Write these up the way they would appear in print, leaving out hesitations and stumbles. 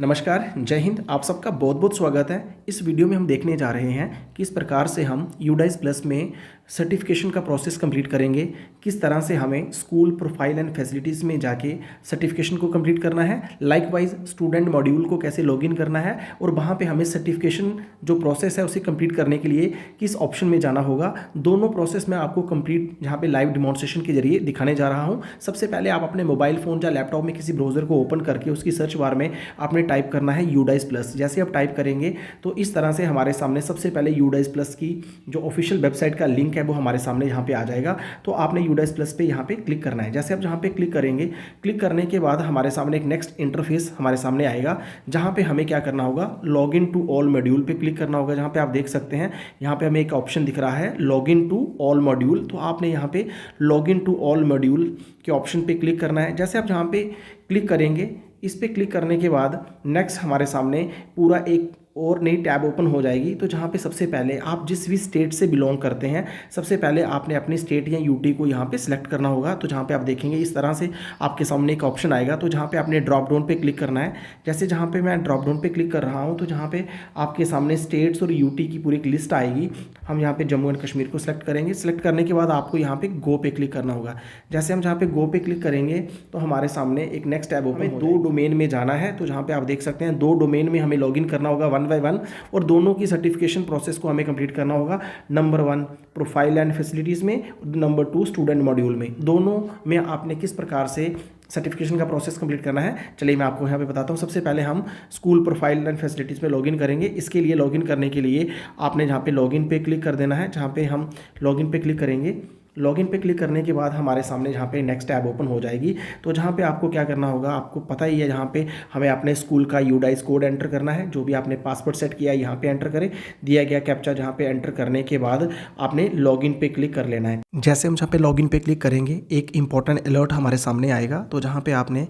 नमस्कार, जय हिंद। आप सबका बहुत बहुत स्वागत है। इस वीडियो में हम देखने जा रहे हैं किस प्रकार से हम यूडाइस प्लस में सर्टिफिकेशन का प्रोसेस कंप्लीट करेंगे, किस तरह से हमें स्कूल प्रोफाइल एंड फैसिलिटीज़ में जाके सर्टिफिकेशन को कंप्लीट करना है, लाइकवाइज स्टूडेंट मॉड्यूल को कैसे लॉगिन करना है और वहाँ पे हमें सर्टिफिकेशन जो प्रोसेस है उसे कंप्लीट करने के लिए किस ऑप्शन में जाना होगा। दोनों प्रोसेस मैं आपको कंप्लीट यहाँ पे लाइव डिमॉन्स्ट्रेशन के जरिए दिखाने जा रहा हूँ। सबसे पहले आप अपने मोबाइल फ़ोन या लैपटॉप में किसी ब्राउज़र को ओपन करके उसकी सर्च बार में आपने टाइप करना है यूडाइस प्लस। जैसे आप टाइप करेंगे तो इस तरह से हमारे सामने सबसे पहले यूडाइस प्लस की जो ऑफिशियल वेबसाइट का लिंक है वो हमारे सामने यहाँ पे आ जाएगा। तो आपने यूडाइस प्लस पे यहाँ पे क्लिक करना है। जैसे आप जहाँ पे क्लिक करेंगे, क्लिक करने के बाद हमारे सामने एक नेक्स्ट इंटरफेस हमारे सामने आएगा, जहाँ पे हमें क्या करना होगा, log in to all module पे क्लिक करना होगा। जहाँ पे आप देख सकते हैं यहाँ पे हमें एक ऑप्शन दिख रहा है log in to all module. तो आपने यहाँ पे log in to all module के ऑप्शन पे क्लिक करना है। जैसे आप जहाँ पे क्लिक करेंगे, इस पर क्लिक करने के बाद नेक्स्ट हमारे सामने पूरा एक और नई टैब ओपन हो जाएगी। तो जहाँ पे सबसे पहले आप जिस भी स्टेट से बिलोंग करते हैं, सबसे पहले आपने अपनी स्टेट या यूटी को यहाँ पे सिलेक्ट करना होगा। तो जहाँ पे आप देखेंगे इस तरह से आपके सामने एक ऑप्शन आएगा, तो जहाँ पे आपने ड्रॉप डाउन पे क्लिक करना है। जैसे जहाँ पे मैं ड्रॉप डाउन पे क्लिक कर रहा हूँ तो जहाँ पे आपके सामने स्टेट्स और यूटी की पूरी एक लिस्ट आएगी। हम यहाँ पे जम्मू एंड कश्मीर को सिलेक्ट करेंगे। सिलेक्ट करने के बाद आपको यहाँ पे गो पे क्लिक करना होगा। जैसे हम जहाँ पे गो पे क्लिक करेंगे तो हमारे सामने एक नेक्स्ट टैब ओपन, हमें 2 डोमेन में जाना है। तो जहाँ पे आप देख सकते हैं 2 डोमेन में हमें लॉगिन करना होगा 1 बाय 1 और दोनों की सर्टिफिकेशन प्रोसेस को हमें कंप्लीट करना होगा। नंबर 1 प्रोफाइल एंड फैसिलिटीज़ में, नंबर 2 स्टूडेंट मॉड्यूल में। दोनों में आपने किस प्रकार से सर्टिफिकेशन का प्रोसेस कंप्लीट करना है, चलिए मैं आपको यहाँ पे बताता हूँ। सबसे पहले हम स्कूल प्रोफाइल एंड फैसिलिटीज़ में लॉगिन करेंगे। इसके लिए लॉगिन करने के लिए आपने जहाँ पे लॉगिन पे क्लिक कर देना है। जहाँ पे हम लॉगिन पे क्लिक करेंगे, लॉगिन पे क्लिक करने के बाद हमारे सामने जहाँ पे नेक्स्ट टैब ओपन हो जाएगी। तो जहाँ पे आपको क्या करना होगा, आपको पता ही है, जहाँ पे हमें अपने स्कूल का यूडाइस कोड एंटर करना है। जो भी आपने पासवर्ड सेट किया है यहाँ पे एंटर करें, दिया गया कैप्चा जहाँ पे एंटर करने के बाद आपने लॉगिन पे क्लिक कर लेना है। जैसे हम जहाँ पे लॉगिन पे क्लिक करेंगे एक इंपॉर्टेंट अलर्ट हमारे सामने आएगा। तो जहाँ पे आपने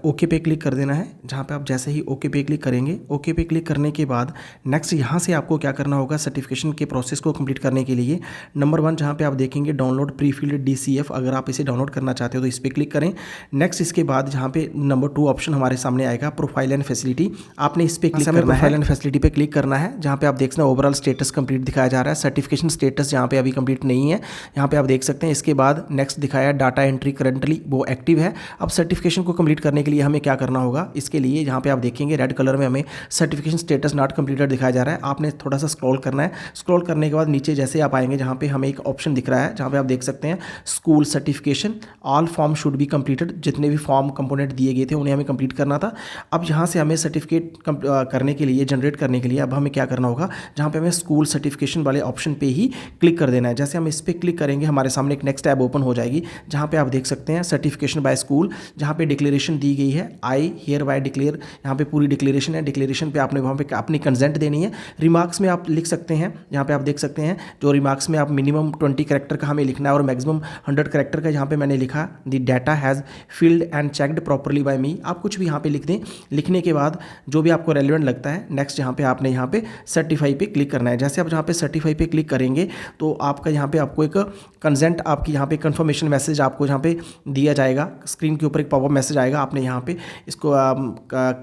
ओके पे क्लिक कर देना है। जहाँ पे आप जैसे ही ओके पे क्लिक करेंगे, ओके पे क्लिक करने के बाद नेक्स्ट यहाँ से आपको क्या करना होगा, सर्टिफिकेशन के प्रोसेस को कंप्लीट करने के लिए नंबर 1 जहाँ पे आप देखेंगे डाउनलोड प्री फिल्ड DCF, अगर आप इसे डाउनलोड करना चाहते हो तो इस पर क्लिक करें। नेक्स्ट इसके बाद जहाँ पे नंबर 2 ऑप्शन हमारे सामने आएगा प्रोफाइल एंड फैसिलिटी, आपने इस पर क्लिक करना है। प्रोफाइल एंड फैसिलिटी पे क्लिक करना है। जहाँ पे आप देख सकते हैं ओवरऑल स्टेटस कंप्लीट दिखाया जा रहा है। सर्टिफिकेशन स्टेटस यहाँ पे अभी कंप्लीट नहीं है, यहाँ पे आप देख सकते हैं। इसके बाद नेक्स्ट दिखाया डाटा एंट्री करंटली वो एक्टिव है। अब सर्टिफिकेशन को कंप्लीट करने के लिए हमें क्या करना होगा, इसके लिए यहाँ पे आप देखेंगे रेड कलर में हमें सर्टिफिकेशन स्टेटस नॉट कंप्लीटेड दिखाया जा रहा है। आपने थोड़ा सा स्क्रॉल करना है। स्क्रॉल करने के बाद नीचे जैसे आप आएंगे, जहाँ पे हमें एक ऑप्शन दिख रहा है, जहाँ पे आप देख सकते हैं school certification all form should be completed. जितने भी फॉर्म कंपोनेंट दिए गए थे उन्हें हमें कंप्लीट करना था। अब यहाँ से हमें सर्टिफिकेट करने के लिए, जनरेट करने के लिए अब हमें क्या करना होगा, जहाँ पे हमें स्कूल सर्टिफिकेशन वाले ऑप्शन पे ही क्लिक कर देना है। जैसे हम इस पर क्लिक करेंगे हमारे सामने एक नेक्स्ट टैब ओपन हो जाएगी, जहाँ पे आप देख सकते हैं सर्टिफिकेशन बाय स्कूल, जहाँ पे डिक्लेरेशन दी गई है आई हियर बाय डिक्लेयर। यहाँ पे पूरी डिक्लेरेशन है। डिक्लेरेशन पे आपने वहाँ पे अपनी कंसेंट देनी है। रिमार्क्स में आप लिख सकते हैं, यहाँ पे आप देख सकते हैं जो रिमार्क्स में आप मिनिमम 20 कैरेक्टर का हमें लिखना है और मैक्सिमम 100 कैरेक्टर का यहाँ पे मैंने लिखा the data has field and checked properly by me. आप कुछ भी यहाँ पे लिख दें। लिखने के बाद जो भी आपको रेलिवेंट लगता है, नेक्स्ट यहाँ पे आपने यहाँ पे सर्टिफाई पे क्लिक करना है। जैसे आप जहाँ पे सर्टिफाई पे क्लिक करेंगे तो आपका यहाँ पे आपको एक कंसेंट, आपकी यहाँ पे कंफर्मेशन मैसेज आपको यहाँ पे दिया जाएगा। स्क्रीन के ऊपर एक पॉपअप मैसेज आएगा, आपने यहाँ पे इसको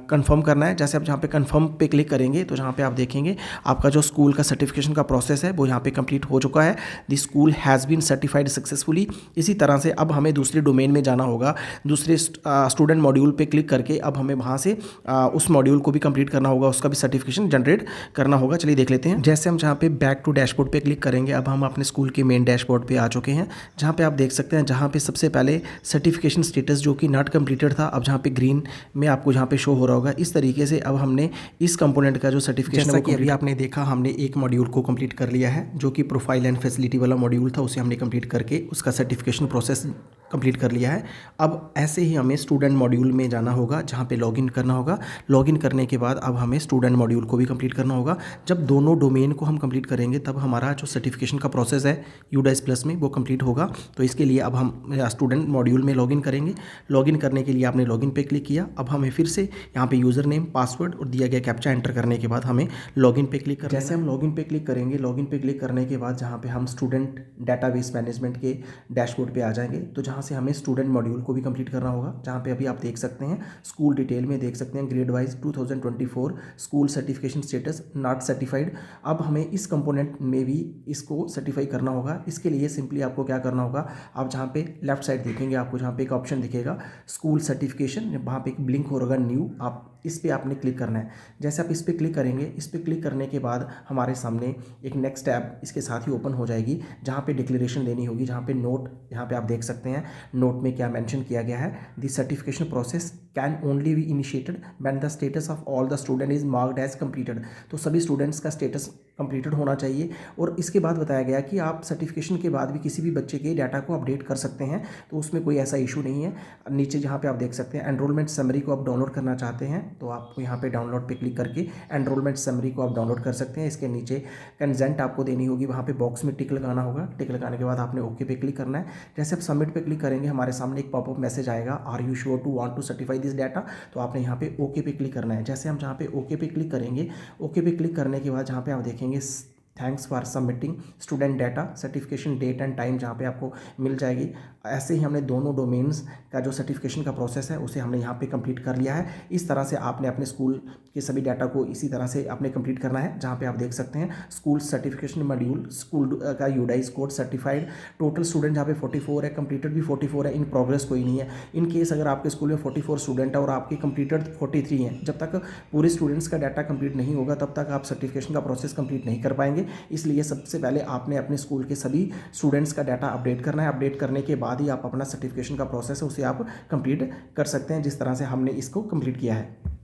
कंफर्म करना है। जैसे आप जहाँ पे कंफर्म पे क्लिक करेंगे तो जहाँ पे आप देखेंगे आपका जो स्कूल का सर्टिफिकेशन का प्रोसेस है वो यहाँ पे कंप्लीट हो चुका है। The school has been certified successfully. इसी तरह से अब हमें दूसरे डोमेन में जाना होगा। दूसरे स्टूडेंट मॉड्यूल पे क्लिक करके अब हमें वहाँ से उस मॉड्यूल को भी कंप्लीट करना होगा, उसका भी सर्टिफिकेशन जनरेट करना होगा। चलिए देख लेते हैं। जैसे हम जहाँ पे बैक टू डैशबोर्ड पे क्लिक करेंगे, अब हम अपने स्कूल के मेन डैशबोर्ड पे आ चुके हैं, जहाँ पे आप देख सकते हैं, जहाँ पे सबसे पहले सर्टिफिकेशन स्टेटस जो कि नॉट कंप्लीटेड था, अब जहाँ पे ग्रीन में आपको जहाँ पे शो हो रहा होगा। इस तरीके से अब हमने इस कंपोनेंट का जो सर्टिफिकेशन है, अभी आपने देखा हमने एक मॉड्यूल को कंप्लीट कर लिया है, जो कि प्रोफाइल एंड फैसिलिटी वाला मॉड्यूल था, उसे हमने कंप्लीट करके उसका सर्टिफिकेशन प्रोसेस कंप्लीट कर लिया है। अब ऐसे ही हमें स्टूडेंट मॉड्यूल में जाना होगा, जहाँ पे लॉगिन करना होगा। लॉगिन करने के बाद अब हमें स्टूडेंट मॉड्यूल को भी कंप्लीट करना होगा। जब दोनों डोमेन को हम कंप्लीट करेंगे तब हमारा जो सर्टिफिकेशन का प्रोसेस है यूडाइस प्लस में वो कंप्लीट होगा। तो इसके लिए अब हम स्टूडेंट मॉड्यूल में लॉगिन करेंगे। लॉगिन करने के लिए आपने लॉगिन पे क्लिक किया। अब हमें फिर से यहाँ पे यूज़र नेम, पासवर्ड और दिया गया कैप्चा एंटर करने के बाद हमें लॉगिन पे क्लिक करना है। जैसे हम लॉगिन पे क्लिक करेंगे, लॉगिन पे क्लिक करने के बाद जहाँ पे हम स्टूडेंट डेटाबेस मैनेजमेंट के डैशबोर्ड पे आ जाएंगे, तो जहाँ जहाँ से हमें स्टूडेंट मॉड्यूल को भी कंप्लीट करना होगा, जहाँ पे अभी आप देख सकते हैं स्कूल डिटेल में देख सकते हैं grade wise 2024 school certification status not certified. अब हमें इस कंपोनेंट में भी इसको सर्टिफाई करना होगा। इसके लिए सिंपली आपको क्या करना होगा, आप जहाँ पे लेफ्ट साइड देखेंगे आपको जहाँ पे एक ऑप्शन दिखेगा स्कूल सर्टिफिकेशन, वहाँ पे एक ब्लिंक होगा न्यू, आप इस पर आपने क्लिक करना है। जैसे आप इस पर क्लिक करेंगे, इस पर क्लिक करने के बाद हमारे सामने एक नेक्स्ट टैब इसके साथ ही ओपन हो जाएगी, जहाँ पे डिक्लेरेशन देनी होगी, जहाँ पे नोट, यहाँ पे आप देख सकते हैं नोट में क्या मेंशन किया गया है, the certification process can only be initiated when the status of all the student is marked as completed. तो सभी स्टूडेंट्स का स्टेटस कंप्लीटेड होना चाहिए। और इसके बाद बताया गया कि आप सर्टिफिकेशन के बाद भी किसी भी बच्चे के डाटा को अपडेट कर सकते हैं, तो उसमें कोई ऐसा इशू नहीं है। नीचे जहाँ पे आप देख सकते हैं एनरोलमेंट समरी को आप डाउनलोड करना चाहते हैं तो आपको यहाँ पे डाउनलोड पे क्लिक करके एनरोलमेंट समरी को आप डाउनलोड कर सकते हैं। इसके नीचे कंसेंट आपको देनी होगी, वहाँ पे बॉक्स में टिक लगाना होगा। टिक लगाने के बाद आपने ओके पे क्लिक करना है। जैसे आप सबमिट पे क्लिक करेंगे हमारे सामने एक पॉपअप मैसेज आएगा, are you sure to want to certify this data. तो आपने यहाँ पे ओके पे क्लिक करना है। जैसे हम जहाँ पे ओके पे क्लिक करेंगे, ओके पे क्लिक करने के बाद जहाँ पे आप देखेंगे thanks for submitting student data, certification date and time जहाँ पे आपको मिल जाएगी। ऐसे ही हमने दोनों डोमेन्स का जो सर्टिफिकेशन का प्रोसेस है उसे हमने यहाँ पे कंप्लीट कर लिया है। इस तरह से आपने अपने स्कूल के सभी डाटा को इसी तरह से आपने कंप्लीट करना है। जहाँ पे आप देख सकते हैं स्कूल सर्टिफिकेशन मॉड्यूल, स्कूल का यूडाइज कोड सर्टिफाइड, टोटल स्टूडेंट जहाँ पे 44 है, कंप्लीटेड भी 44 है, इन प्रोग्रेस कोई नहीं है। इन केस अगर आपके स्कूल में 44 स्टूडेंट है और आपके कंप्लीटेड 43 हैं, जब तक पूरे स्टूडेंट्स का डाटा कंप्लीट नहीं होगा तब तक आप सर्टिफिकेशन का प्रोसेस कंप्लीट नहीं कर पाएंगे। इसलिए सबसे पहले आपने अपने स्कूल के सभी स्टूडेंट्स का डाटा अपडेट करना है। अपडेट करने के बाद ही आप अपना सर्टिफिकेशन का प्रोसेस है उसे आप कंप्लीट कर सकते हैं, जिस तरह से हमने इसको कंप्लीट किया है।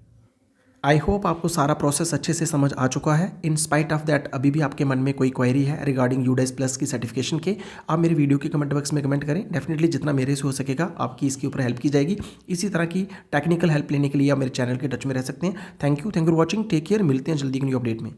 आई होप आपको सारा प्रोसेस अच्छे से समझ आ चुका है। इन स्पाइट ऑफ दैट अभी भी आपके मन में कोई क्वेरी है रिगार्डिंग यूडाइस प्लस की सर्टिफिकेशन के, आप मेरे वीडियो के कमेंट बॉक्स में कमेंट करें। डेफिनेटली जितना मेरे से हो सकेगा आपकी इसके ऊपर हेल्प की जाएगी। इसी तरह की टेक्निकल हेल्प लेने के लिए आप मेरे चैनल के टच में रह सकते हैं। Thank you for watching, take care, मिलते हैं जल्दी की न्यू अपडेट में।